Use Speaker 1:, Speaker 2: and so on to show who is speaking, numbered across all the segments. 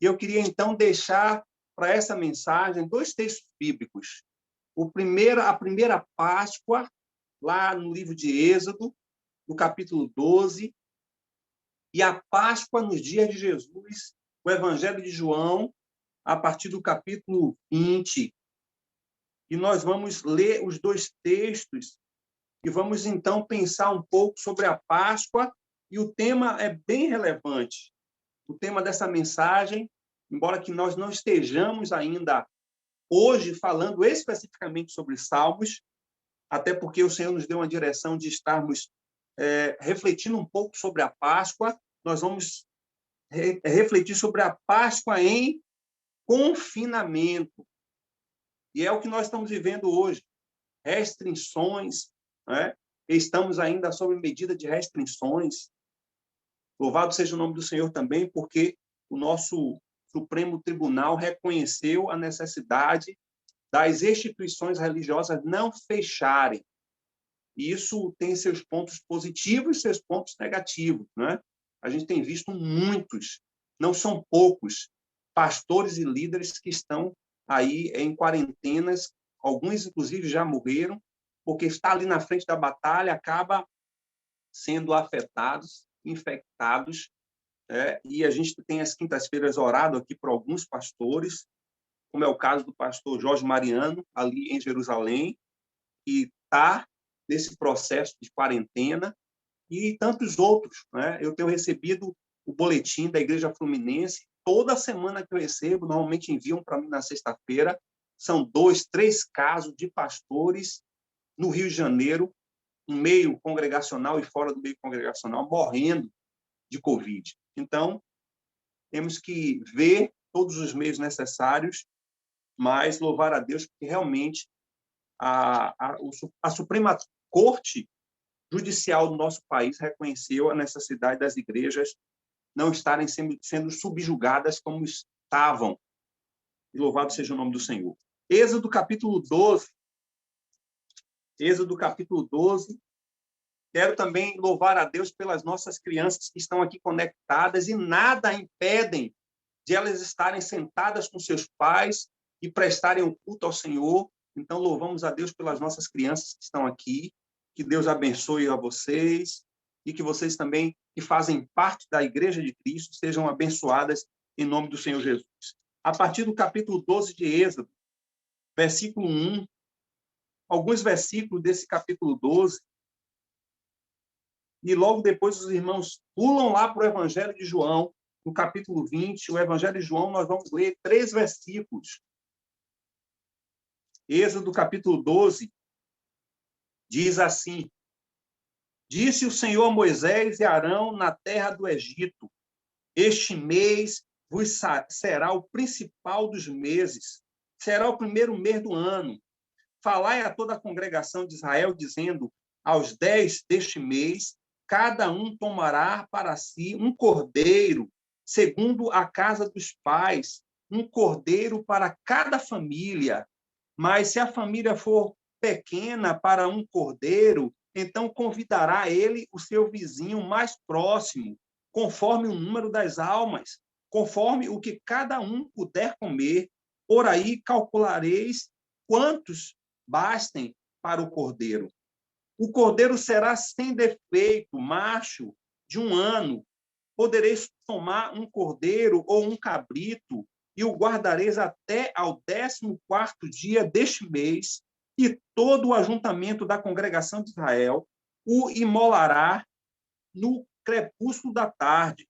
Speaker 1: E eu queria, então, deixar para essa mensagem 2 textos bíblicos. A primeira Páscoa, lá no livro de Êxodo, no capítulo 12, e a Páscoa nos dias de Jesus, o Evangelho de João, a partir do capítulo 20. E nós vamos ler os 2 textos e vamos, então, pensar um pouco sobre a Páscoa, e o tema é bem relevante. O tema dessa mensagem, embora que nós não estejamos ainda hoje falando especificamente sobre Salmos, até porque o Senhor nos deu uma direção de estarmos refletindo um pouco sobre a Páscoa, nós vamos refletir sobre a Páscoa em confinamento. E é o que nós estamos vivendo hoje. Restrições, né? Estamos ainda sob medida de restrições. Louvado seja o nome do Senhor também, porque o nosso Supremo Tribunal reconheceu a necessidade das instituições religiosas não fecharem. E isso tem seus pontos positivos e seus pontos negativos, né? A gente tem visto muitos, não são poucos, pastores e líderes que estão aí em quarentenas, alguns, inclusive, já morreram, porque está ali na frente da batalha, acaba sendo afetados, infectados, e a gente tem as quintas-feiras orado aqui por alguns pastores, como é o caso do pastor Jorge Mariano, ali em Jerusalém, que está nesse processo de quarentena, e tantos outros, né? Eu tenho recebido o boletim da Igreja Fluminense, toda semana que eu recebo, normalmente enviam para mim na sexta-feira, são 2, 3 casos de pastores no Rio de Janeiro, no meio congregacional e fora do meio congregacional, morrendo de Covid. Então, temos que ver todos os meios necessários, mas louvar a Deus, porque realmente a Suprema Corte Judicial do nosso país reconheceu a necessidade das igrejas não estarem sendo subjugadas como estavam. E louvado seja o nome do Senhor. Êxodo capítulo 12. Êxodo capítulo 12. Quero também louvar a Deus pelas nossas crianças que estão aqui conectadas e nada impedem de elas estarem sentadas com seus pais e prestarem o culto ao Senhor. Então, louvamos a Deus pelas nossas crianças que estão aqui. Que Deus abençoe a vocês e que vocês também, que fazem parte da Igreja de Cristo, sejam abençoadas em nome do Senhor Jesus. A partir do capítulo 12 de Êxodo, versículo 1, alguns versículos desse capítulo 12, e logo depois os irmãos pulam lá para o Evangelho de João, no capítulo 20, o Evangelho de João, nós vamos ler 3 versículos. Êxodo capítulo 12, diz assim: Disse o Senhor a Moisés e Arão na terra do Egito: Este mês vos será o principal dos meses, será o primeiro mês do ano. Falai a toda a congregação de Israel, dizendo: Aos 10 deste mês, cada um tomará para si um cordeiro, segundo a casa dos pais, um cordeiro para cada família. Mas se a família for pequena para um cordeiro, então convidará ele o seu vizinho mais próximo, conforme o número das almas, conforme o que cada um puder comer. Por aí calculareis quantos bastem para o cordeiro. O cordeiro será sem defeito, macho, de 1 ano. Podereis tomar um cordeiro ou um cabrito e o guardareis até ao 14º dia deste mês, e todo o ajuntamento da congregação de Israel o imolará no crepúsculo da tarde.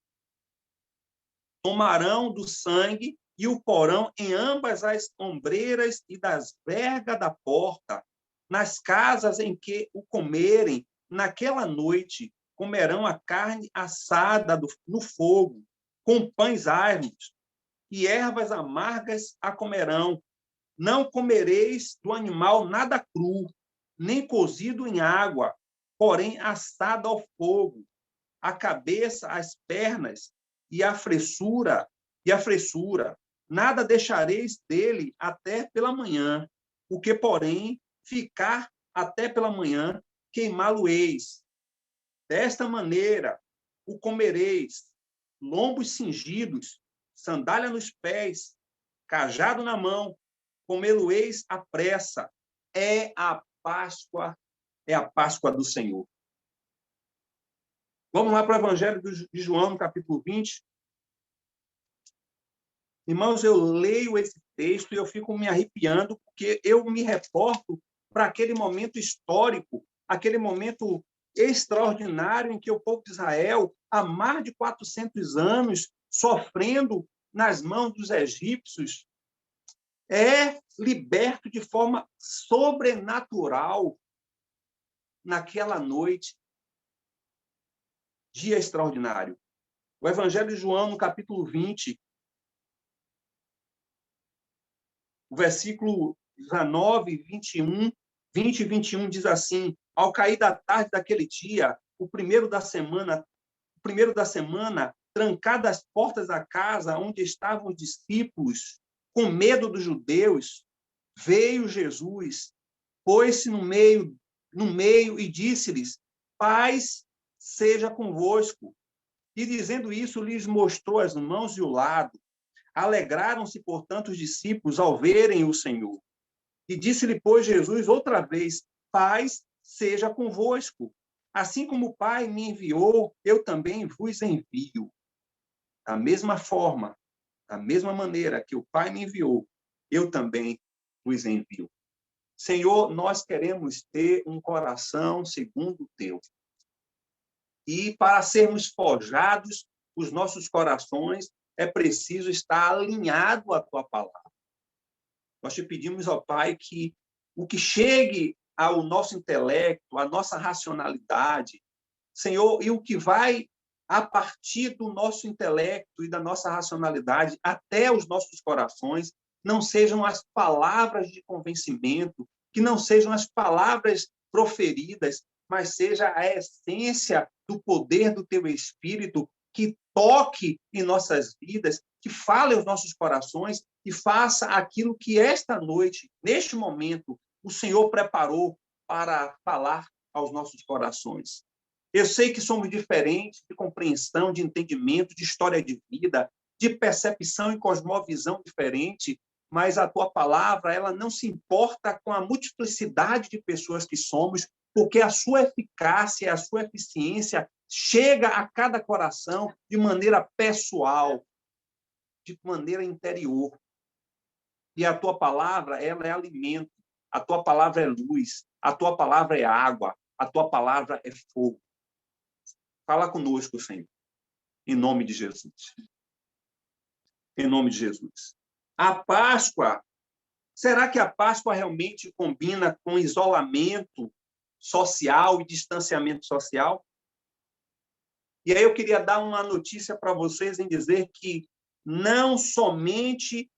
Speaker 1: Tomarão do sangue e o porão em ambas as ombreiras e das vergas da porta. Nas casas em que o comerem, naquela noite, comerão a carne assada no fogo, com pães asmos, e ervas amargas a comerão. Não comereis do animal nada cru, nem cozido em água, porém assado ao fogo, a cabeça, as pernas e a fressura, nada deixareis dele até pela manhã, o que, porém, ficar até pela manhã, queimá-lo-eis. Desta maneira o comereis, lombos cingidos, sandália nos pés, cajado na mão, comê-lo-eis à pressa. É a Páscoa do Senhor. Vamos lá para o Evangelho de João, no capítulo 20. Irmãos, eu leio esse texto e eu fico me arrepiando, porque eu me reporto para aquele momento histórico, aquele momento extraordinário em que o povo de Israel, há mais de 400 anos, sofrendo nas mãos dos egípcios, é liberto de forma sobrenatural naquela noite. Dia extraordinário. O Evangelho de João, no capítulo 20, o versículo 19, 21, 20 e 21 diz assim: ao cair da tarde daquele dia, o primeiro da semana, trancadas as portas da casa onde estavam os discípulos, com medo dos judeus, veio Jesus, pôs-se no meio e disse-lhes: paz seja convosco. E dizendo isso, lhes mostrou as mãos e o lado. Alegraram-se, portanto, os discípulos ao verem o Senhor. E disse-lhe, pois, Jesus outra vez: paz seja convosco. Assim como o Pai me enviou, eu também vos envio. Da mesma forma, da mesma maneira que o Pai me enviou, eu também vos envio. Senhor, nós queremos ter um coração segundo o teu. E para sermos forjados, os nossos corações, é preciso estar alinhado à tua palavra. Nós te pedimos, ó Pai, que o que chegue ao nosso intelecto, à nossa racionalidade, Senhor, e o que vai a partir do nosso intelecto e da nossa racionalidade até os nossos corações, não sejam as palavras de convencimento, que não sejam as palavras proferidas, mas seja a essência do poder do teu Espírito que toque em nossas vidas, que fale aos nossos corações e faça aquilo que esta noite, neste momento, o Senhor preparou para falar aos nossos corações. Eu sei que somos diferentes de compreensão, de entendimento, de história de vida, de percepção e cosmovisão diferente, mas a tua palavra, ela não se importa com a multiplicidade de pessoas que somos, porque a sua eficácia, a sua eficiência chega a cada coração de maneira pessoal, de maneira interior. E a tua palavra, ela é alimento, a tua palavra é luz, a tua palavra é água, a tua palavra é fogo. Fala conosco, Senhor, em nome de Jesus. Em nome de Jesus. A Páscoa, será que a Páscoa realmente combina com isolamento social e distanciamento social? E aí eu queria dar uma notícia para vocês em dizer que não somente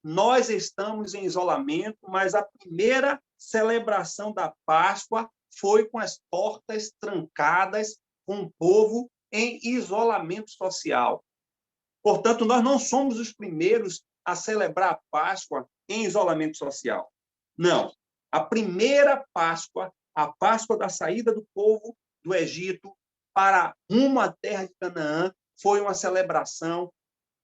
Speaker 1: nós estamos em isolamento, mas a primeira celebração da Páscoa foi com as portas trancadas, com o povo em isolamento social. Portanto, nós não somos os primeiros a celebrar a Páscoa em isolamento social. Não. A primeira Páscoa, a Páscoa da saída do povo do Egito para rumo à terra de Canaã, foi uma celebração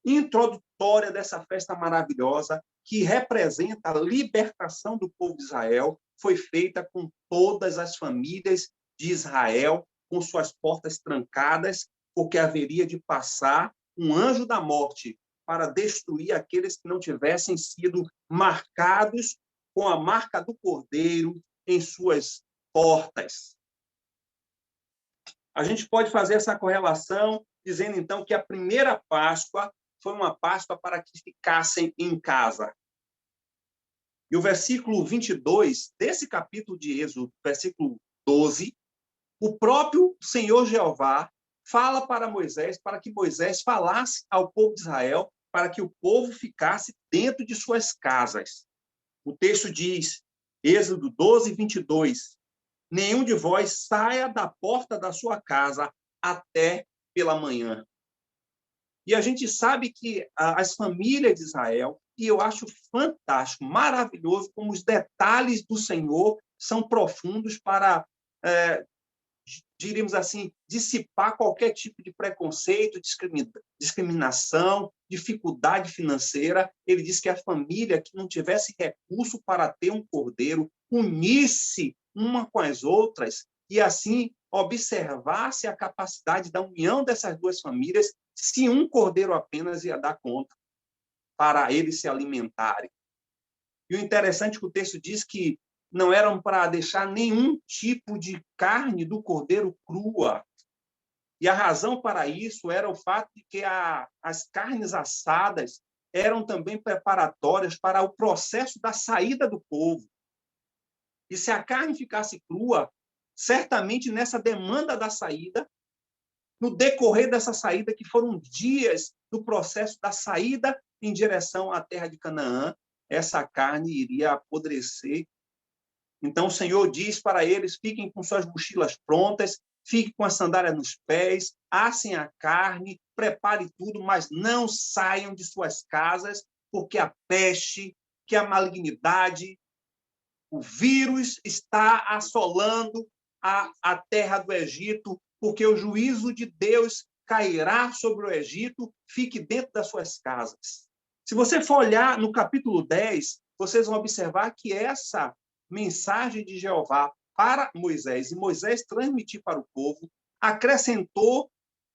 Speaker 1: introdutória dessa festa maravilhosa que representa a libertação do povo de Israel, foi feita com todas as famílias de Israel, com suas portas trancadas, porque haveria de passar um anjo da morte para destruir aqueles que não tivessem sido marcados com a marca do Cordeiro em suas portas. A gente pode fazer essa correlação dizendo, então, que a primeira Páscoa foi uma Páscoa para que ficassem em casa. E o versículo 22 desse capítulo de Êxodo, versículo 12, o próprio Senhor Jeová fala para Moisés, para que Moisés falasse ao povo de Israel, para que o povo ficasse dentro de suas casas. O texto diz, Êxodo 12, 22, nenhum de vós saia da porta da sua casa até pela manhã. E a gente sabe que as famílias de Israel, e eu acho fantástico, maravilhoso, como os detalhes do Senhor são profundos para, diríamos assim, dissipar qualquer tipo de preconceito, discriminação, dificuldade financeira, ele diz que a família que não tivesse recurso para ter um cordeiro, unisse uma com as outras e assim observasse a capacidade da união dessas duas famílias, se um cordeiro apenas ia dar conta para eles se alimentarem. E o interessante é que o texto diz que não eram para deixar nenhum tipo de carne do cordeiro crua. E a razão para isso era o fato de que as carnes assadas eram também preparatórias para o processo da saída do povo. E se a carne ficasse crua, certamente nessa demanda da saída, no decorrer dessa saída, que foram dias do processo da saída em direção à terra de Canaã, essa carne iria apodrecer. Então o Senhor diz para eles: fiquem com suas mochilas prontas, fiquem com a sandália nos pés, assem a carne, prepare tudo, mas não saiam de suas casas, porque a peste, que a malignidade, o vírus está assolando a terra do Egito, porque o juízo de Deus cairá sobre o Egito, fique dentro das suas casas. Se você for olhar no capítulo 10, vocês vão observar que essa mensagem de Jeová para Moisés, e Moisés transmitir para o povo, acrescentou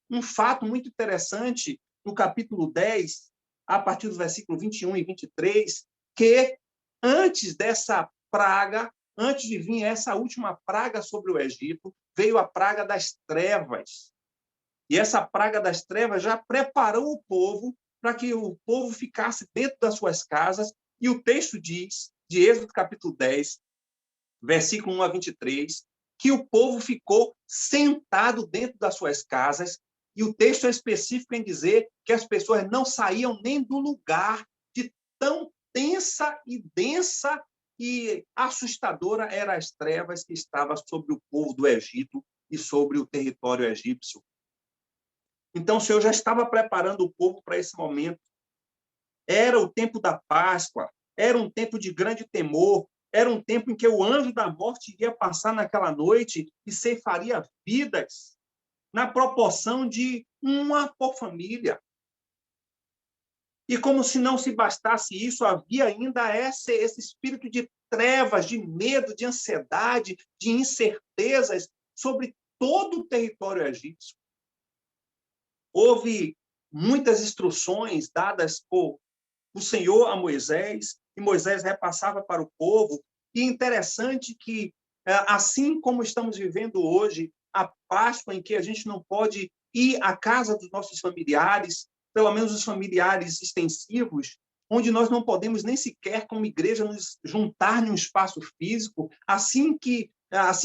Speaker 1: um fato muito interessante no capítulo 10, a partir do versículo 21 e 23, que antes dessa praga, antes de vir essa última praga sobre o Egito, veio a praga das trevas. E essa praga das trevas já preparou o povo para que o povo ficasse dentro das suas casas. E o texto diz, de Êxodo capítulo 10, versículo 1 a 23, que o povo ficou sentado dentro das suas casas. E o texto é específico em dizer que as pessoas não saíam nem do lugar, de tão tensa e densa e assustadora eram as trevas que estavam sobre o povo do Egito e sobre o território egípcio. Então, o Senhor já estava preparando o povo para esse momento. Era o tempo da Páscoa, era um tempo de grande temor, era um tempo em que o anjo da morte iria passar naquela noite e ceifaria vidas, na proporção de uma por família. E como se não se bastasse isso, havia ainda esse espírito de trevas, de medo, de ansiedade, de incertezas sobre todo o território egípcio. Houve muitas instruções dadas por o Senhor a Moisés, e Moisés repassava para o povo. E é interessante que, assim como estamos vivendo hoje, a Páscoa, em que a gente não pode ir à casa dos nossos familiares, pelo menos os familiares extensivos, onde nós não podemos nem sequer, como igreja, nos juntar em um espaço físico, assim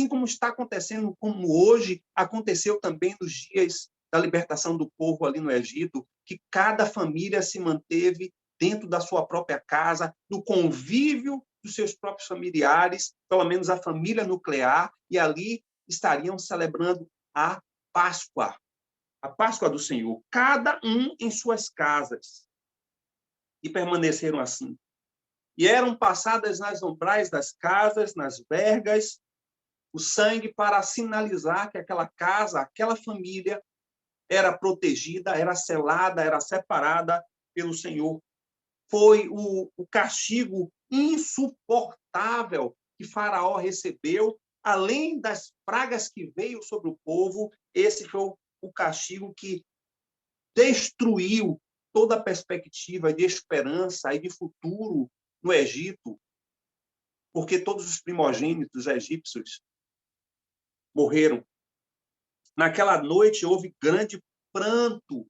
Speaker 1: como está acontecendo, como hoje aconteceu também nos dias da libertação do povo ali no Egito, que cada família se manteve dentro da sua própria casa, no convívio dos seus próprios familiares, pelo menos a família nuclear, e ali estariam celebrando a Páscoa do Senhor, cada um em suas casas, e permaneceram assim. E eram passadas nas umbrais das casas, nas vergas, o sangue para sinalizar que aquela casa, aquela família era protegida, era selada, era separada pelo Senhor. Foi o castigo insuportável que Faraó recebeu, além das pragas que veio sobre o povo, esse foi o castigo que destruiu toda a perspectiva de esperança e de futuro no Egito, porque todos os primogênitos egípcios morreram. Naquela noite houve grande pranto,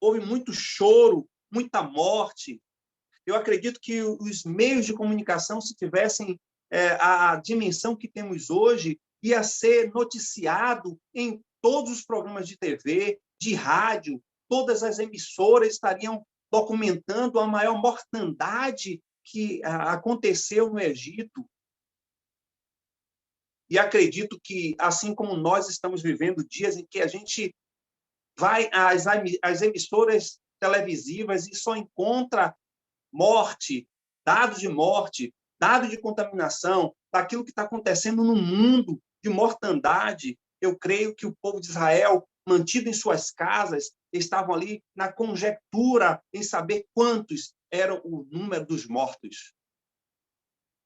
Speaker 1: houve muito choro, muita morte. Eu acredito que os meios de comunicação, se tivessem a dimensão que temos hoje, ia ser noticiado em todos os programas de TV, de rádio, todas as emissoras estariam documentando a maior mortandade que aconteceu no Egito. E acredito que, assim como nós estamos vivendo dias em que a gente vai às emissoras televisivas e só encontra morte, dados de morte, dados de contaminação, daquilo que está acontecendo no mundo, de mortandade, eu creio que o povo de Israel, mantido em suas casas, estavam ali na conjectura em saber quantos eram o número dos mortos.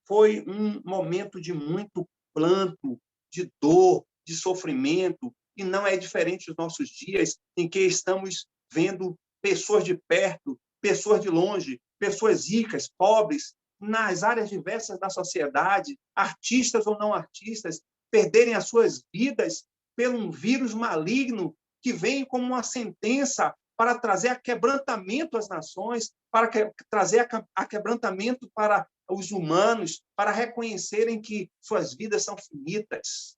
Speaker 1: Foi um momento de muito planto, de dor, de sofrimento, e não é diferente dos nossos dias, em que estamos vendo pessoas de perto, pessoas de longe, pessoas ricas, pobres, nas áreas diversas da sociedade, artistas ou não artistas, perderem as suas vidas por um vírus maligno que vem como uma sentença para trazer aquebrantamento às nações, para trazer aquebrantamento para os humanos, para reconhecerem que suas vidas são finitas.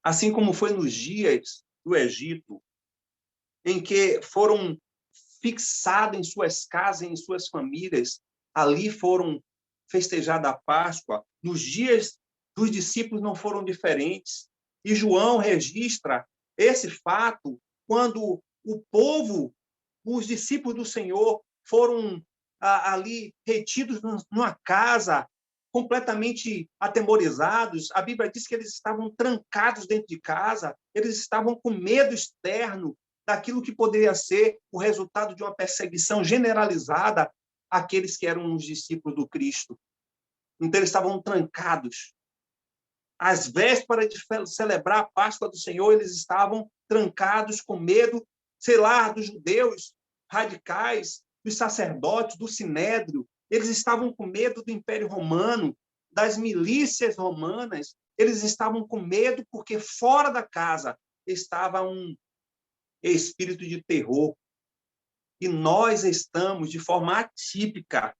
Speaker 1: Assim como foi nos dias do Egito, em que foram fixados em suas casas, em suas famílias, ali foram festejada a Páscoa. Nos dias dos discípulos não foram diferentes. E João registra esse fato quando o povo, os discípulos do Senhor, foram ali retidos numa casa, completamente atemorizados. A Bíblia diz que eles estavam trancados dentro de casa, eles estavam com medo externo daquilo que poderia ser o resultado de uma perseguição generalizada àqueles que eram os discípulos do Cristo. Então, eles estavam trancados. Às vésperas de celebrar a Páscoa do Senhor, eles estavam trancados com medo, sei lá, dos judeus radicais, dos sacerdotes, do sinédrio. Eles estavam com medo do Império Romano, das milícias romanas. Eles estavam com medo porque fora da casa estava um espírito de terror. E nós estamos, de forma atípica,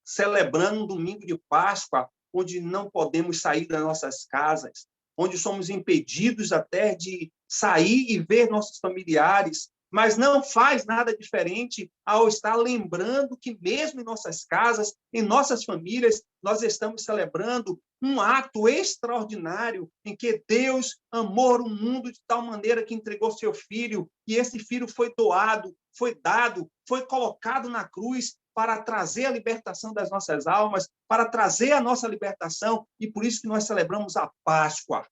Speaker 1: celebrando um domingo de Páscoa, onde não podemos sair das nossas casas, onde somos impedidos até de sair e ver nossos familiares, mas não faz nada diferente ao estar lembrando que mesmo em nossas casas, em nossas famílias, nós estamos celebrando um ato extraordinário em que Deus amou o mundo de tal maneira que entregou seu filho, e esse filho foi doado, foi dado, foi colocado na cruz para trazer a libertação das nossas almas, para trazer a nossa libertação, e por isso que nós celebramos a Páscoa.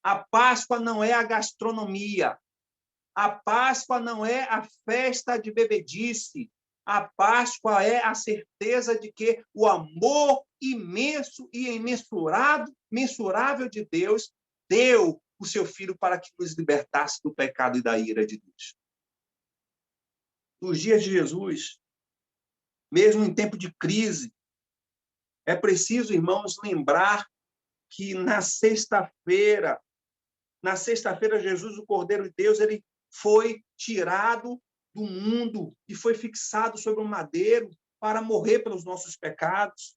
Speaker 1: A Páscoa não é a gastronomia. A Páscoa não é a festa de bebedice. A Páscoa é a certeza de que o amor imenso e imensurável de Deus deu o seu Filho para que nos libertasse do pecado e da ira de Deus. Nos dias de Jesus, mesmo em tempo de crise, é preciso, irmãos, lembrar que na sexta-feira, Jesus, o Cordeiro de Deus, ele foi tirado do mundo e foi fixado sobre um madeiro para morrer pelos nossos pecados.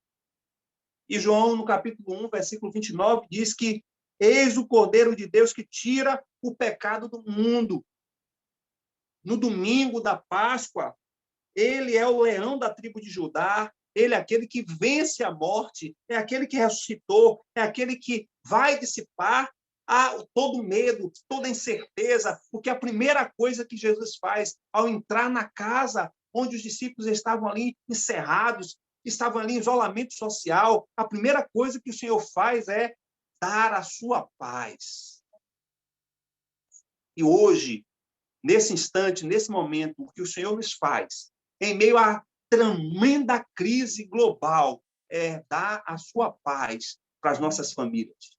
Speaker 1: E João, no capítulo 1, versículo 29, diz que eis o Cordeiro de Deus que tira o pecado do mundo. No domingo da Páscoa, ele é o leão da tribo de Judá, ele é aquele que vence a morte, é aquele que ressuscitou, é aquele que vai dissipar todo medo, toda incerteza, porque a primeira coisa que Jesus faz ao entrar na casa onde os discípulos estavam ali encerrados, estavam ali em isolamento social, a primeira coisa que o Senhor faz é dar a sua paz. E hoje, nesse instante, nesse momento, o que o Senhor nos faz, em meio à tremenda crise global, é dar a sua paz para as nossas famílias.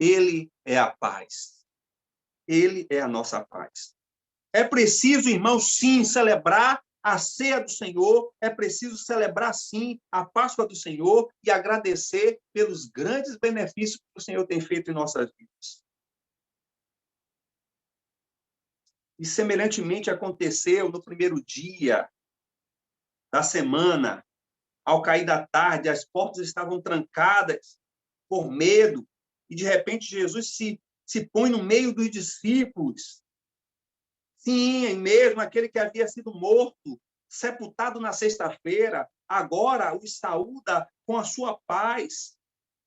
Speaker 1: Ele é a paz. Ele é a nossa paz. É preciso, irmãos, sim, celebrar a ceia do Senhor, é preciso celebrar, sim, a Páscoa do Senhor e agradecer pelos grandes benefícios que o Senhor tem feito em nossas vidas. E, semelhantemente, aconteceu no primeiro dia da semana, ao cair da tarde, as portas estavam trancadas por medo, e, de repente, Jesus se põe no meio dos discípulos. Sim, mesmo aquele que havia sido morto, sepultado na sexta-feira, agora os saúda com a sua paz,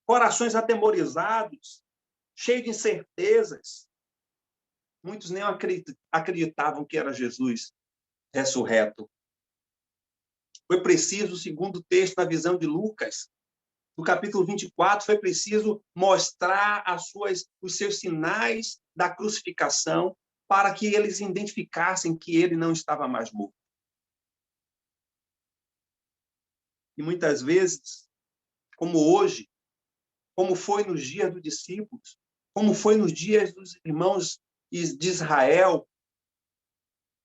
Speaker 1: corações atemorizados, cheios de incertezas. Muitos nem acreditavam que era Jesus ressurreto. Foi preciso, segundo o texto, na visão de Lucas, No capítulo 24, foi preciso mostrar os seus sinais da crucificação para que eles identificassem que ele não estava mais morto. E muitas vezes, como hoje, como foi nos dias dos discípulos, como foi nos dias dos irmãos de Israel,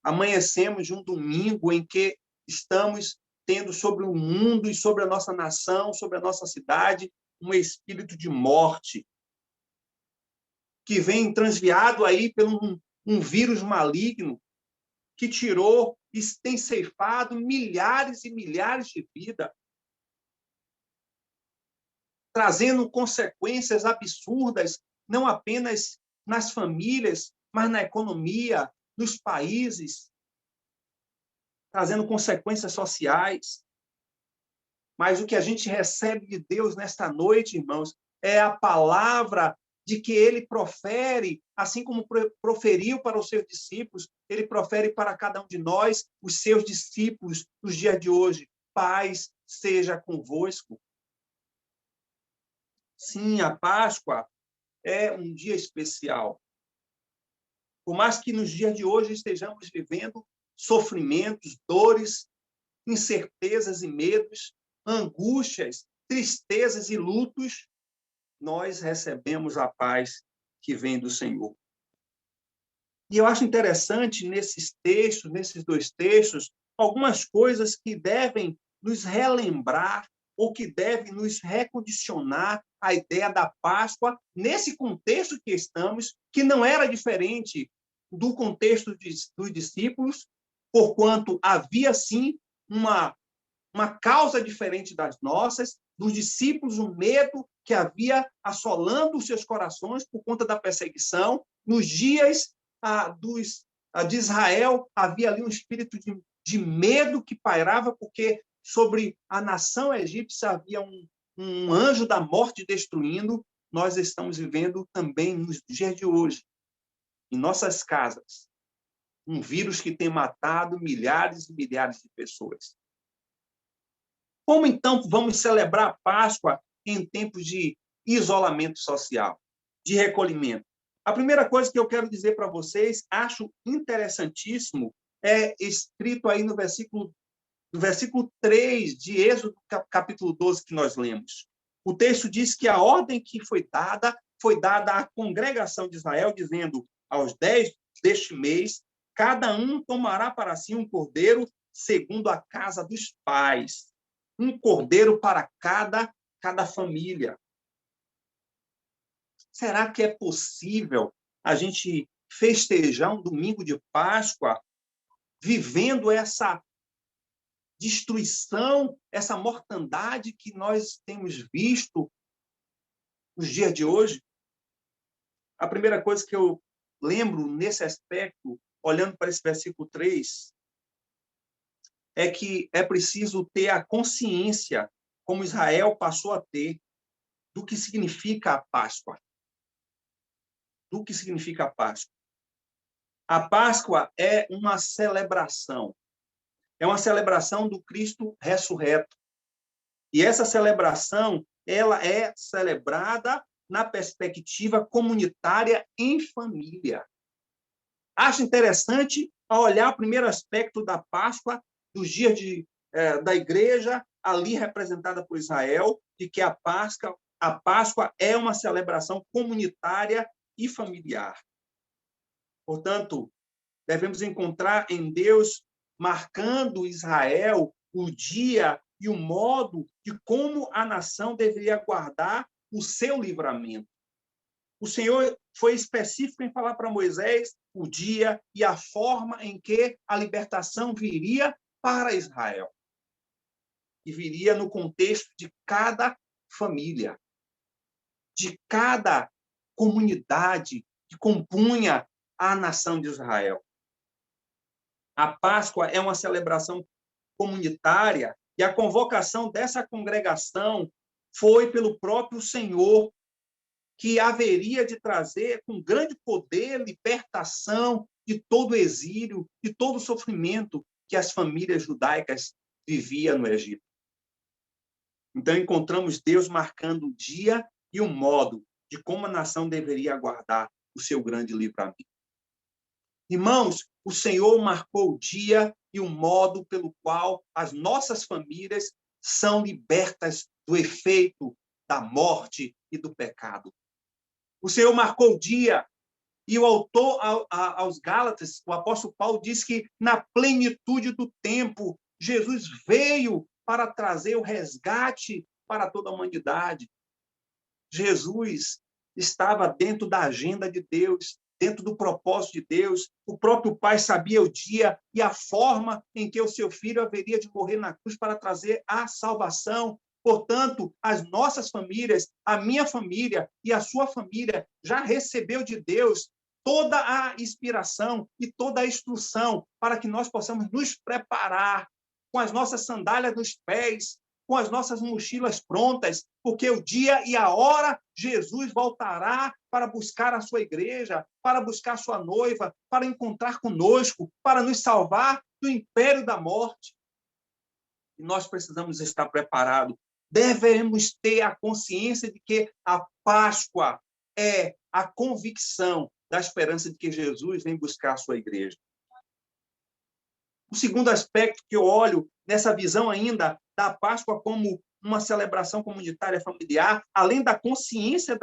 Speaker 1: amanhecemos de um domingo em que estamos tendo sobre o mundo e sobre a nossa nação, sobre a nossa cidade, um espírito de morte que vem transviado aí por um vírus maligno que tirou e tem ceifado milhares e milhares de vidas, trazendo consequências absurdas, não apenas nas famílias, mas na economia, nos países, trazendo consequências sociais. Mas o que a gente recebe de Deus nesta noite, irmãos, é a palavra de que ele profere, assim como proferiu para os seus discípulos, ele profere para cada um de nós, os seus discípulos, nos dias de hoje. Paz seja convosco. Sim, a Páscoa é um dia especial. Por mais que nos dias de hoje estejamos vivendo sofrimentos, dores, incertezas e medos, angústias, tristezas e lutos, nós recebemos a paz que vem do Senhor. E eu acho interessante nesses textos, nesses dois textos, algumas coisas que devem nos relembrar ou que devem nos recondicionar a ideia da Páscoa nesse contexto que estamos, que não era diferente do contexto dos discípulos, porquanto havia, sim, uma causa diferente das nossas, dos discípulos, um medo que havia assolando os seus corações por conta da perseguição. Nos dias de Israel, havia ali um espírito de medo que pairava, porque sobre a nação egípcia havia um anjo da morte destruindo. Nós estamos vivendo também nos dias de hoje, em nossas casas, um vírus que tem matado milhares e milhares de pessoas. Como, então, vamos celebrar a Páscoa em tempos de isolamento social, de recolhimento? A primeira coisa que eu quero dizer para vocês, acho interessantíssimo, é escrito aí no versículo 3 de Êxodo, capítulo 12, que nós lemos. O texto diz que a ordem que foi dada à congregação de Israel, dizendo, aos 10 deste mês, cada um tomará para si um cordeiro segundo a casa dos pais. Um cordeiro para cada família. Será que é possível a gente festejar um domingo de Páscoa vivendo essa destruição, essa mortandade que nós temos visto nos dias de hoje? A primeira coisa que eu lembro nesse aspecto, olhando para esse versículo 3, é que é preciso ter a consciência, como Israel passou a ter, do que significa a Páscoa. Do que significa a Páscoa. A Páscoa é uma celebração. É uma celebração do Cristo ressurreto. E essa celebração, ela é celebrada na perspectiva comunitária em família. Acho interessante olhar o primeiro aspecto da Páscoa, dos dias da igreja, ali representada por Israel, de que a Páscoa é uma celebração comunitária e familiar. Portanto, devemos encontrar em Deus, marcando Israel, o dia e o modo de como a nação deveria guardar o seu livramento. O Senhor foi específico em falar para Moisés o dia e a forma em que a libertação viria para Israel. E viria no contexto de cada família, de cada comunidade que compunha a nação de Israel. A Páscoa é uma celebração comunitária e a convocação dessa congregação foi pelo próprio Senhor, que haveria de trazer com grande poder libertação de todo o exílio, de todo o sofrimento que as famílias judaicas viviam no Egito. Então, encontramos Deus marcando o dia e o modo de como a nação deveria aguardar o seu grande livramento. Irmãos, o Senhor marcou o dia e o modo pelo qual as nossas famílias são libertas do efeito da morte e do pecado. O Senhor marcou o dia e o autor aos Gálatas, o apóstolo Paulo, diz que na plenitude do tempo, Jesus veio para trazer o resgate para toda a humanidade. Jesus estava dentro da agenda de Deus, dentro do propósito de Deus. O próprio Pai sabia o dia e a forma em que o seu filho haveria de morrer na cruz para trazer a salvação. Portanto, as nossas famílias, a minha família e a sua família já recebeu de Deus toda a inspiração e toda a instrução para que nós possamos nos preparar com as nossas sandálias nos pés, com as nossas mochilas prontas, porque o dia e a hora Jesus voltará para buscar a sua igreja, para buscar a sua noiva, para encontrar conosco, para nos salvar do império da morte. E nós precisamos estar preparados. Devemos ter a consciência de que a Páscoa é a convicção da esperança de que Jesus vem buscar a sua igreja. O segundo aspecto que eu olho nessa visão ainda da Páscoa como uma celebração comunitária familiar, além da consciência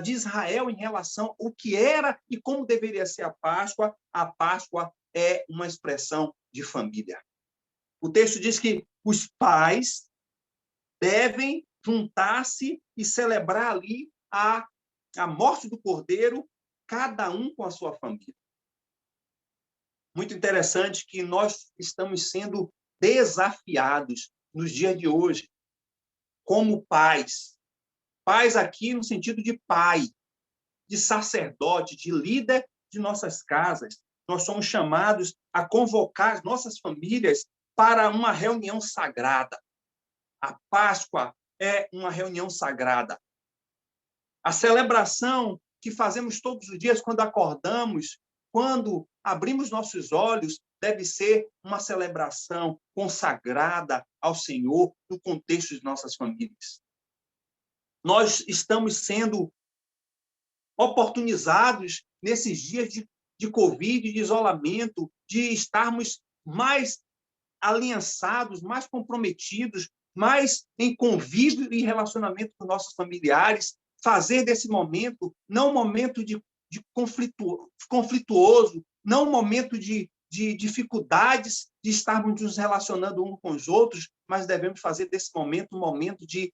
Speaker 1: de Israel em relação ao que era e como deveria ser a Páscoa é uma expressão de família. O texto diz que os pais devem juntar-se e celebrar ali a morte do cordeiro, cada um com a sua família. Muito interessante que nós estamos sendo desafiados nos dias de hoje, como pais. Pais aqui no sentido de pai, de sacerdote, de líder de nossas casas. Nós somos chamados a convocar as nossas famílias para uma reunião sagrada. A Páscoa é uma reunião sagrada. A celebração que fazemos todos os dias quando acordamos, quando abrimos nossos olhos, deve ser uma celebração consagrada ao Senhor no contexto de nossas famílias. Nós estamos sendo oportunizados nesses dias de Covid, de isolamento, de estarmos mais aliançados, mais comprometidos, mais em convívio e relacionamento com nossos familiares, fazer desse momento não um momento de conflituoso, não um momento de dificuldades de estarmos nos relacionando uns com os outros, mas devemos fazer desse momento um momento de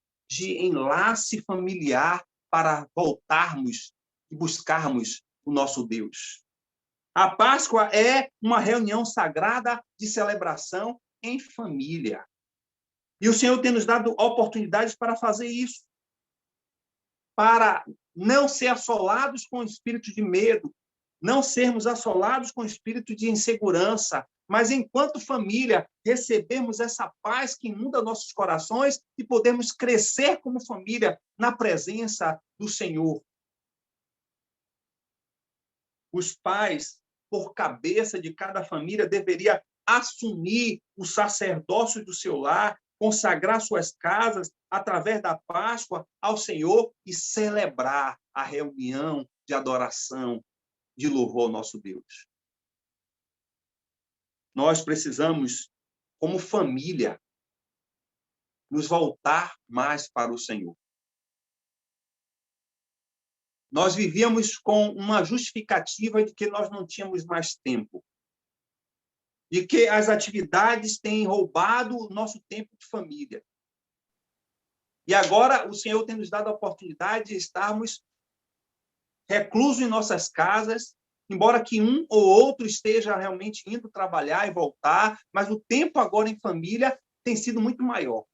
Speaker 1: enlace familiar para voltarmos e buscarmos o nosso Deus. A Páscoa é uma reunião sagrada de celebração em família. E o Senhor tem nos dado oportunidades para fazer isso, para não ser assolados com o espírito de medo, não sermos assolados com o espírito de insegurança, mas, enquanto família, recebermos essa paz que inunda nossos corações e podemos crescer como família na presença do Senhor. Os pais, por cabeça de cada família, deveria assumir o sacerdócio do seu lar, consagrar suas casas através da Páscoa ao Senhor e celebrar a reunião de adoração, de louvor ao nosso Deus. Nós precisamos, como família, nos voltar mais para o Senhor. Nós vivíamos com uma justificativa de que nós não tínhamos mais tempo, de que as atividades têm roubado o nosso tempo de família. E agora o Senhor tem nos dado a oportunidade de estarmos reclusos em nossas casas, embora que um ou outro esteja realmente indo trabalhar e voltar, mas o tempo agora em família tem sido muito maior.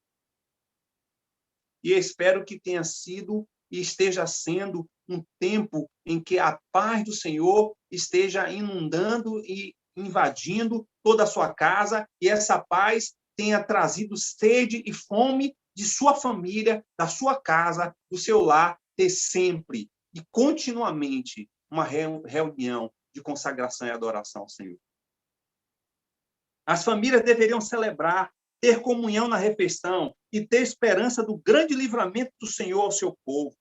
Speaker 1: E espero que tenha sido e esteja sendo um tempo em que a paz do Senhor esteja inundando e invadindo toda a sua casa, e essa paz tenha trazido sede e fome de sua família, da sua casa, do seu lar, ter sempre e continuamente uma reunião de consagração e adoração ao Senhor. As famílias deveriam celebrar, ter comunhão na refeição e ter esperança do grande livramento do Senhor ao seu povo.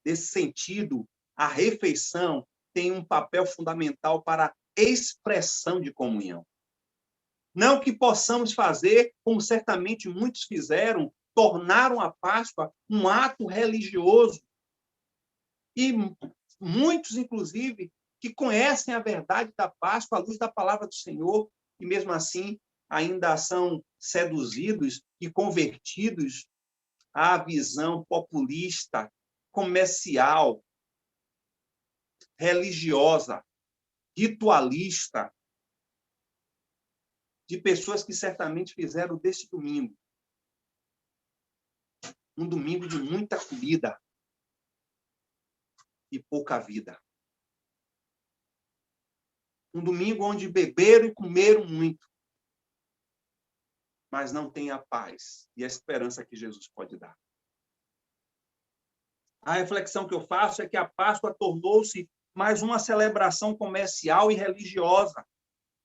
Speaker 1: Nesse sentido, a refeição tem um papel fundamental para a expressão de comunhão. Não que possamos fazer, como certamente muitos fizeram, tornaram a Páscoa um ato religioso. E muitos, inclusive, que conhecem a verdade da Páscoa à luz da palavra do Senhor, e mesmo assim ainda são seduzidos e convertidos à visão populista, comercial, religiosa, ritualista, de pessoas que certamente fizeram desse domingo um domingo de muita comida e pouca vida. Um domingo onde beberam e comeram muito, mas não tem a paz e a esperança que Jesus pode dar. A reflexão que eu faço é que a Páscoa tornou-se mais uma celebração comercial e religiosa,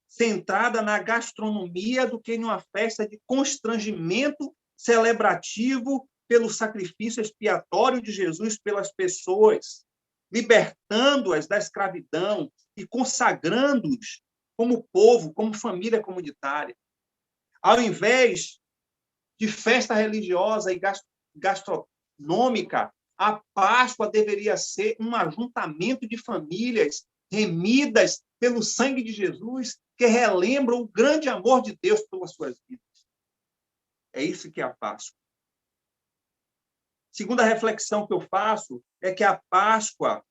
Speaker 1: centrada na gastronomia do que em uma festa de constrangimento celebrativo pelo sacrifício expiatório de Jesus pelas pessoas, libertando-as da escravidão e consagrando-os como povo, como família comunitária. Ao invés de festa religiosa e gastronômica, a Páscoa deveria ser um ajuntamento de famílias remidas pelo sangue de Jesus, que relembram o grande amor de Deus pelas suas vidas. É isso que é a Páscoa. Segunda reflexão que eu faço é que a Páscoa,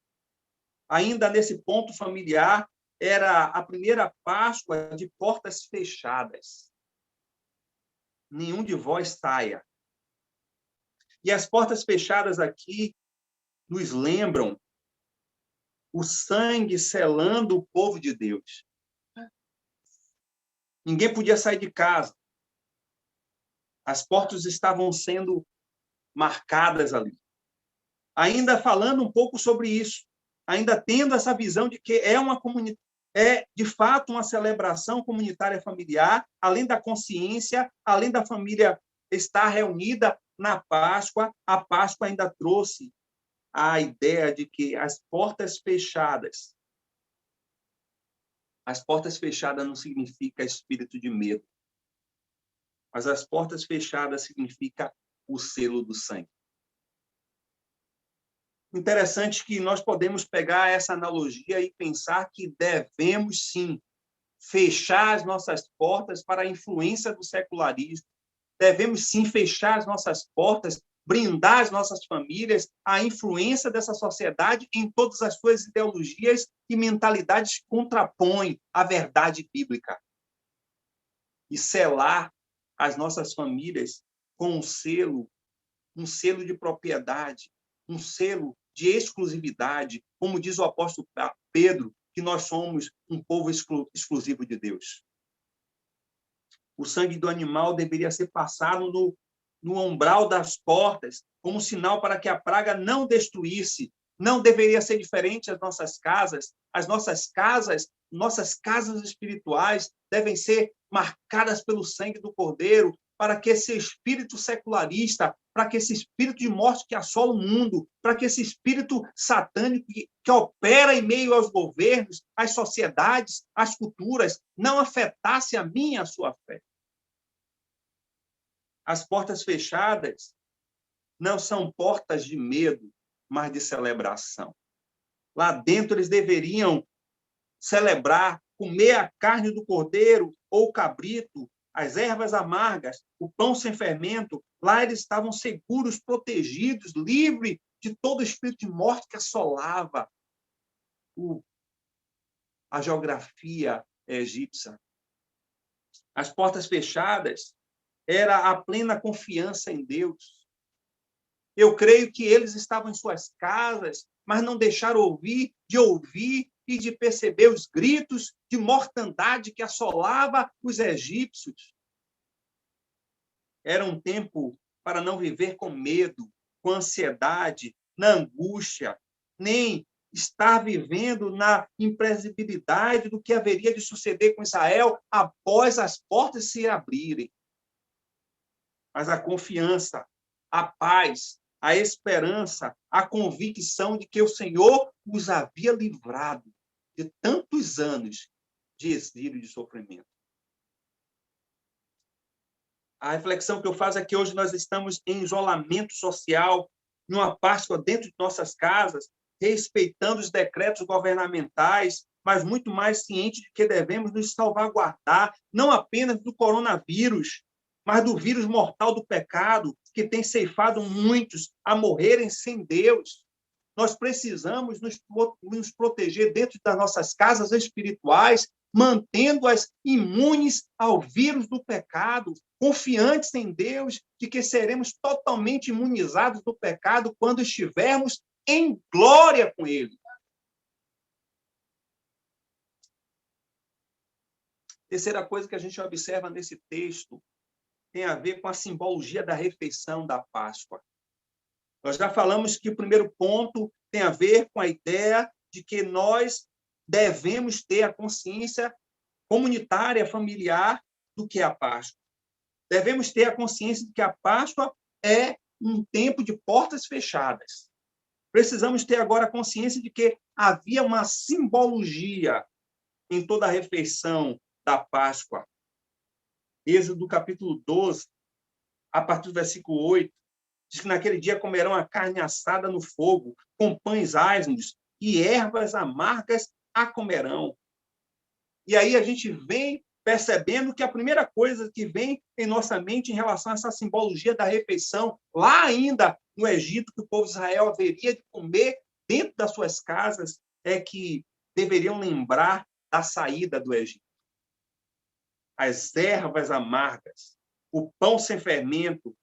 Speaker 1: ainda nesse ponto familiar, era a primeira Páscoa de portas fechadas. Nenhum de vós saia. E as portas fechadas aqui nos lembram o sangue selando o povo de Deus. Ninguém podia sair de casa. As portas estavam sendo marcadas ali. Ainda falando um pouco sobre isso, ainda tendo essa visão de que é de fato uma celebração comunitária familiar, além da consciência, além da família estar reunida na Páscoa, a Páscoa ainda trouxe a ideia de que as portas fechadas não significa espírito de medo, mas as portas fechadas significa o selo do sangue. Interessante que nós podemos pegar essa analogia e pensar que devemos, sim, fechar as nossas portas para a influência do secularismo. Devemos, sim, fechar as nossas portas, brindar as nossas famílias à influência dessa sociedade em todas as suas ideologias e mentalidades que contrapõem a verdade bíblica. E selar as nossas famílias com um selo de propriedade, um selo de exclusividade, como diz o apóstolo Pedro, que nós somos um povo exclusivo de Deus. O sangue do animal deveria ser passado no umbral das portas, como sinal para que a praga não destruísse. Não deveria ser diferente as nossas casas. As nossas casas espirituais devem ser marcadas pelo sangue do Cordeiro, para que esse espírito secularista, para que esse espírito de morte que assola o mundo, para que esse espírito satânico que opera em meio aos governos, às sociedades, às culturas, não afetasse a minha e a sua fé. As portas fechadas não são portas de medo, mas de celebração. Lá dentro eles deveriam celebrar, comer a carne do cordeiro ou cabrito, as ervas amargas, o pão sem fermento. Lá eles estavam seguros, protegidos, livres de todo espírito de morte que assolava a geografia egípcia. As portas fechadas era a plena confiança em Deus. Eu creio que eles estavam em suas casas, mas não deixaram de ouvir e de perceber os gritos de mortandade que assolava os egípcios. Era um tempo para não viver com medo, com ansiedade, na angústia, nem estar vivendo na imprevisibilidade do que haveria de suceder com Israel após as portas se abrirem. mas a confiança, a paz, a esperança, a convicção de que o Senhor os havia livrado de tantos anos de exílio e de sofrimento. A reflexão que eu faço é que hoje nós estamos em isolamento social, numa Páscoa dentro de nossas casas, respeitando os decretos governamentais, mas muito mais cientes de que devemos nos salvaguardar, não apenas do coronavírus, mas do vírus mortal do pecado, que tem ceifado muitos a morrerem sem Deus. Nós precisamos nos proteger dentro das nossas casas espirituais, mantendo-as imunes ao vírus do pecado, confiantes em Deus de que seremos totalmente imunizados do pecado quando estivermos em glória com Ele. Terceira coisa que a gente observa nesse texto tem a ver com a simbologia da refeição da Páscoa. Nós já falamos que o primeiro ponto tem a ver com a ideia de que nós devemos ter a consciência comunitária, familiar, do que é a Páscoa. Devemos ter a consciência de que a Páscoa é um tempo de portas fechadas. Precisamos ter agora a consciência de que havia uma simbologia em toda a refeição da Páscoa. Êxodo capítulo 12, a partir do versículo 8, diz que naquele dia comerão a carne assada no fogo, com pães asmos e ervas amargas a comerão. E aí a gente vem percebendo que a primeira coisa que vem em nossa mente em relação a essa simbologia da refeição, lá ainda no Egito, que o povo de Israel haveria de comer dentro das suas casas, é que deveriam lembrar da saída do Egito. As ervas amargas, o pão sem fermento.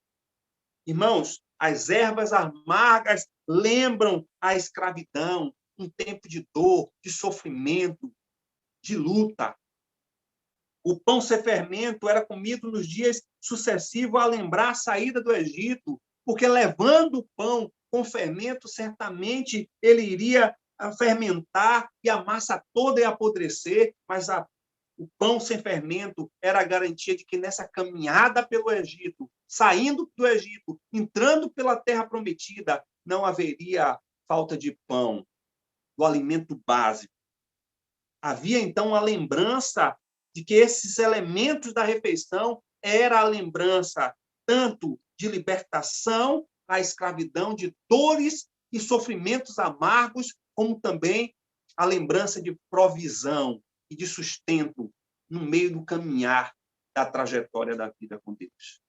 Speaker 1: Irmãos, as ervas amargas lembram a escravidão, um tempo de dor, de sofrimento, de luta. O pão sem fermento era comido nos dias sucessivos a lembrar a saída do Egito, porque levando o pão com fermento, certamente ele iria fermentar e a massa toda ia apodrecer, mas o pão sem fermento era a garantia de que nessa caminhada pelo Egito, saindo do Egito, entrando pela terra prometida, não haveria falta de pão, do alimento básico. Havia, então, a lembrança de que esses elementos da refeição era a lembrança tanto de libertação à escravidão, de dores e sofrimentos amargos, como também a lembrança de provisão e de sustento no meio do caminhar da trajetória da vida com Deus.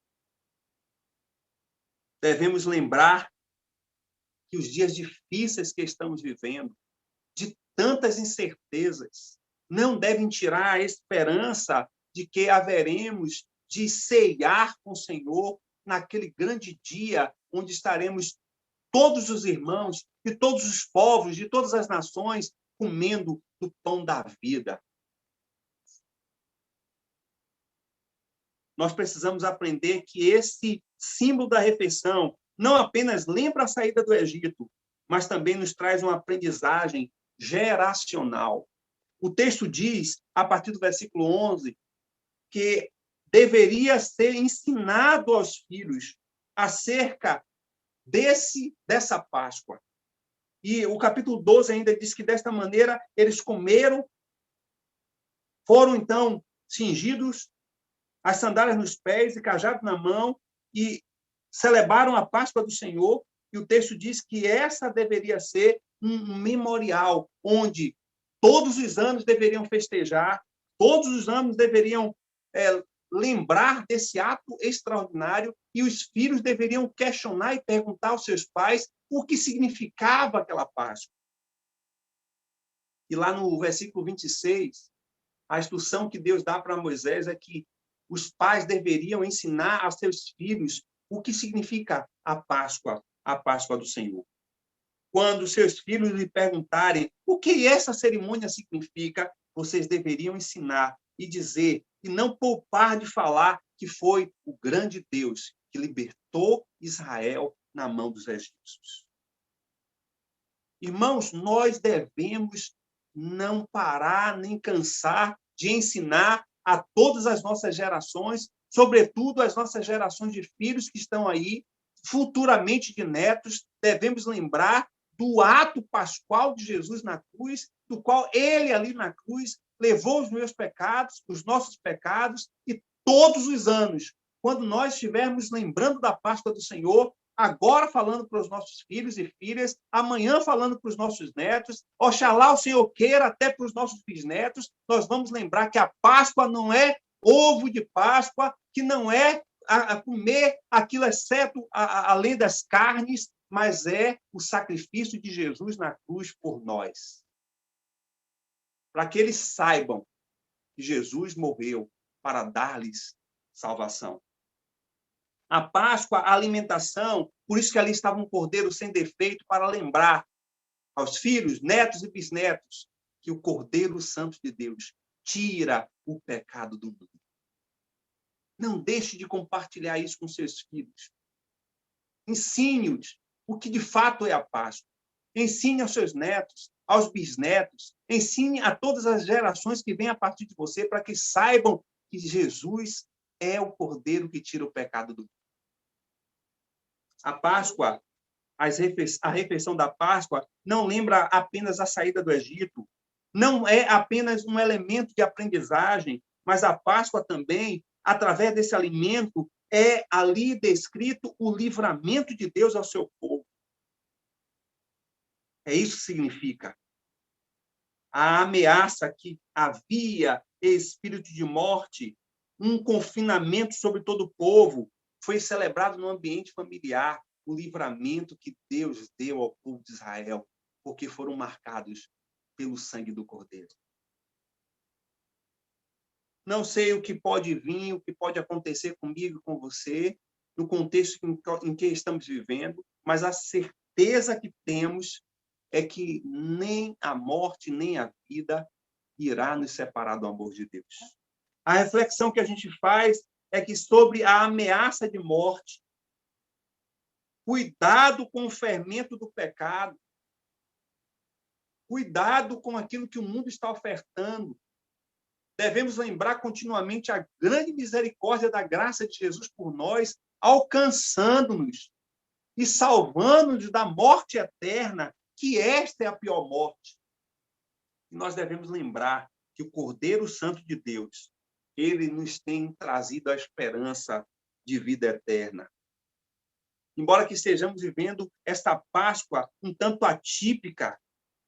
Speaker 1: Devemos lembrar que os dias difíceis que estamos vivendo, de tantas incertezas, não devem tirar a esperança de que haveremos de ceiar com o Senhor naquele grande dia onde estaremos todos os irmãos de todos os povos, de todas as nações, comendo do pão da vida. Nós precisamos aprender que esse símbolo da refeição não apenas lembra a saída do Egito, mas também nos traz uma aprendizagem geracional. O texto diz, a partir do versículo 11, que deveria ser ensinado aos filhos acerca dessa Páscoa. E o capítulo 12 ainda diz que, desta maneira, eles comeram, foram, então, cingidos, as sandálias nos pés e cajado na mão, e celebraram a Páscoa do Senhor, e o texto diz que essa deveria ser um memorial, onde todos os anos deveriam festejar, todos os anos deveriam lembrar desse ato extraordinário, e os filhos deveriam questionar e perguntar aos seus pais o que significava aquela Páscoa. E lá no versículo 26, a instrução que Deus dá para Moisés é que os pais deveriam ensinar a seus filhos o que significa a Páscoa do Senhor. Quando seus filhos lhe perguntarem o que essa cerimônia significa, vocês deveriam ensinar e dizer, e não poupar de falar que foi o grande Deus que libertou Israel na mão dos egípcios. Irmãos, nós devemos não parar nem cansar de ensinar a todas as nossas gerações sobretudo as nossas gerações de filhos que estão aí, futuramente de netos, devemos lembrar do ato pascual de Jesus na cruz, do qual ele ali na cruz levou os meus pecados, os nossos pecados, e todos os anos, quando nós estivermos lembrando da Páscoa do Senhor, agora falando para os nossos filhos e filhas, amanhã falando para os nossos netos, oxalá o Senhor queira até para os nossos bisnetos, nós vamos lembrar que a Páscoa não é ovo de Páscoa, que não é a comer aquilo exceto além das carnes, mas é o sacrifício de Jesus na cruz por nós. Para que eles saibam que Jesus morreu para dar-lhes salvação. A Páscoa, a alimentação, por isso que ali estava um cordeiro sem defeito, para lembrar aos filhos, netos e bisnetos, que o Cordeiro Santo de Deus tira o pecado do mundo. Não deixe de compartilhar isso com seus filhos. Ensine-os o que de fato é a Páscoa. Ensine aos seus netos, aos bisnetos, ensine a todas as gerações que vêm a partir de você, para que saibam que Jesus é o Cordeiro que tira o pecado do mundo. A Páscoa, a refeição da Páscoa, não lembra apenas a saída do Egito, não é apenas um elemento de aprendizagem, mas a Páscoa também, através desse alimento, é ali descrito o livramento de Deus ao seu povo. É isso que significa. A ameaça que havia, espírito de morte, um confinamento sobre todo o povo, foi celebrado no ambiente familiar, o livramento que Deus deu ao povo de Israel, porque foram marcados pelo sangue do Cordeiro. Não sei o que pode vir, o que pode acontecer comigo e com você, no contexto em que estamos vivendo, mas a certeza que temos é que nem a morte, nem a vida irá nos separar do amor de Deus. A reflexão que a gente faz é que sobre a ameaça de morte, cuidado com o fermento do pecado, cuidado com aquilo que o mundo está ofertando. Devemos lembrar continuamente a grande misericórdia da graça de Jesus por nós, alcançando-nos e salvando-nos da morte eterna, que esta é a pior morte. E nós devemos lembrar que o Cordeiro Santo de Deus, ele nos tem trazido a esperança de vida eterna. Embora que estejamos vivendo esta Páscoa um tanto atípica,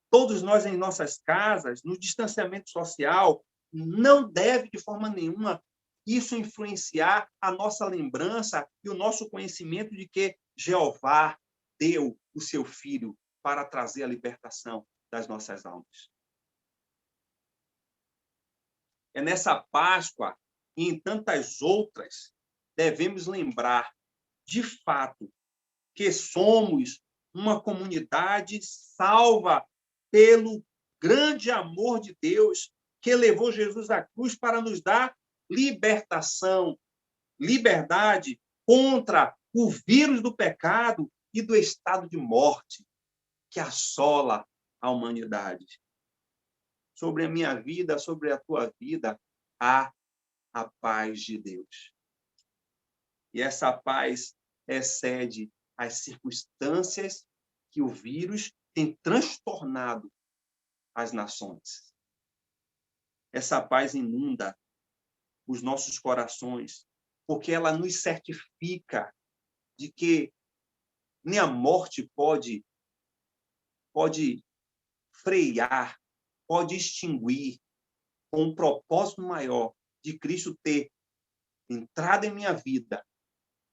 Speaker 1: todos nós em nossas casas, no distanciamento social, não deve, de forma nenhuma, isso influenciar a nossa lembrança e o nosso conhecimento de que Jeová deu o seu Filho para trazer a libertação das nossas almas. É nessa Páscoa e em tantas outras, devemos lembrar, de fato, que somos uma comunidade salva pelo grande amor de Deus, que levou Jesus à cruz para nos dar libertação, liberdade contra o vírus do pecado e do estado de morte que assola a humanidade. Sobre a minha vida, sobre a tua vida, há a paz de Deus. E essa paz excede as circunstâncias que o vírus tem transtornado as nações. Essa paz inunda os nossos corações, porque ela nos certifica de que nem a morte pode frear, pode extinguir, com um propósito maior de Cristo ter entrado em minha vida,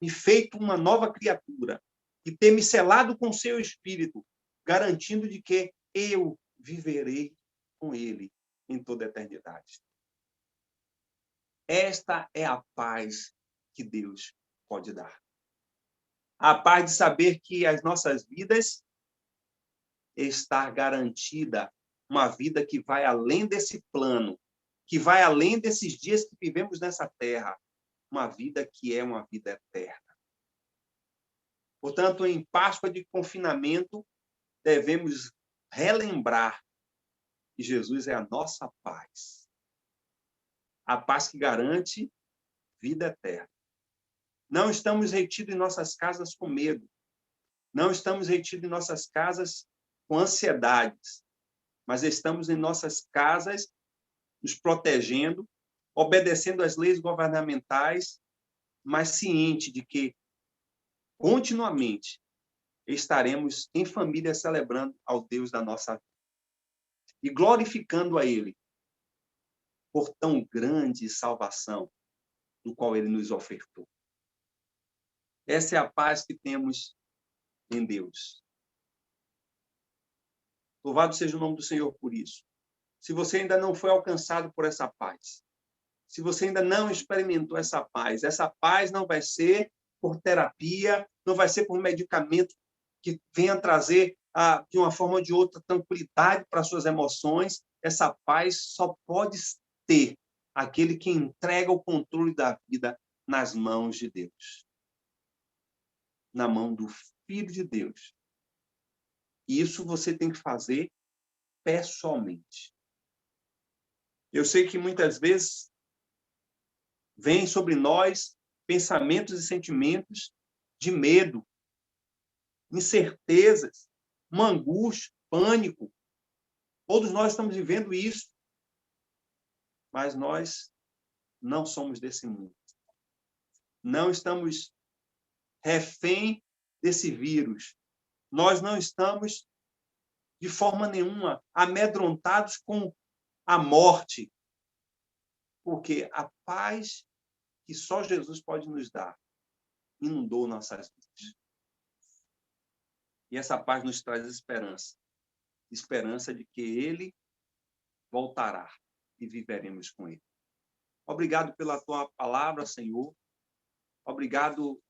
Speaker 1: me feito uma nova criatura e ter me selado com seu Espírito, garantindo de que eu viverei com ele em toda a eternidade. Esta é a paz que Deus pode dar. A paz de saber que as nossas vidas está garantida, uma vida que vai além desse plano, que vai além desses dias que vivemos nessa terra, uma vida que é uma vida eterna. Portanto, em Páscoa de confinamento, devemos relembrar que Jesus é a nossa paz. A paz que garante vida eterna. Não estamos retidos em nossas casas com medo. Não estamos retidos em nossas casas com ansiedades. Mas estamos em nossas casas nos protegendo, obedecendo às leis governamentais, mas ciente de que continuamente estaremos em família celebrando ao Deus da nossa vida e glorificando a Ele por tão grande salvação do qual Ele nos ofertou. Essa é a paz que temos em Deus. Louvado seja o nome do Senhor por isso. Se você ainda não foi alcançado por essa paz, se você ainda não experimentou essa paz não vai ser por terapia, não vai ser por medicamento que venha trazer, de uma forma ou de outra, tranquilidade para suas emoções. Essa paz só pode ter aquele que entrega o controle da vida nas mãos de Deus, na mão do Filho de Deus. E isso você tem que fazer pessoalmente. Eu sei que muitas vezes vêm sobre nós pensamentos e sentimentos de medo, incertezas, uma angústia, pânico. Todos nós estamos vivendo isso. Mas nós não somos desse mundo. Não estamos refém desse vírus. Nós não estamos, de forma nenhuma, amedrontados com a morte. Porque a paz que só Jesus pode nos dar inundou nossas vidas. E essa paz nos traz esperança. Esperança de que Ele voltará e viveremos com Ele. Obrigado pela tua palavra, Senhor. Obrigado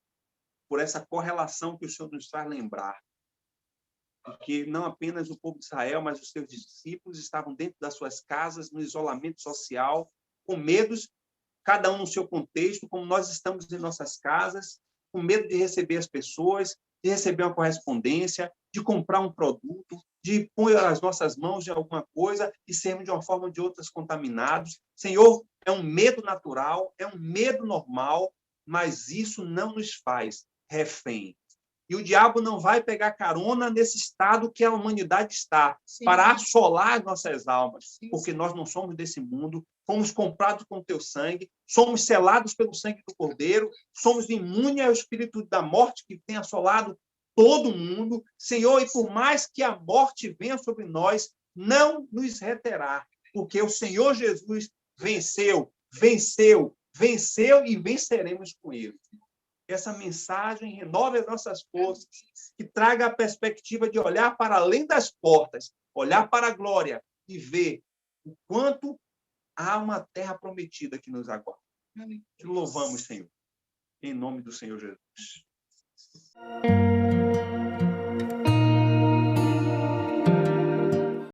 Speaker 1: por essa correlação que o Senhor nos faz lembrar. Porque não apenas o povo de Israel, mas os seus discípulos estavam dentro das suas casas, no isolamento social, com medos, cada um no seu contexto, como nós estamos em nossas casas, com medo de receber as pessoas, de receber uma correspondência, de comprar um produto, de pôr as nossas mãos em alguma coisa e sermos de uma forma ou de outra contaminados. Senhor, é um medo natural, é um medo normal, mas isso não nos faz refém. E o diabo não vai pegar carona nesse estado que a humanidade está, sim, para assolar nossas almas, sim, porque nós não somos desse mundo, fomos comprados com teu sangue, somos selados pelo sangue do Cordeiro, somos imunes ao espírito da morte que tem assolado todo mundo. Senhor, e por mais que a morte venha sobre nós, não nos reterá, porque o Senhor Jesus venceu e venceremos com ele. Essa mensagem renove as nossas forças, que traga a perspectiva de olhar para além das portas, olhar para a glória e ver o quanto há uma terra prometida que nos aguarda. Te louvamos, Senhor, em nome do Senhor Jesus.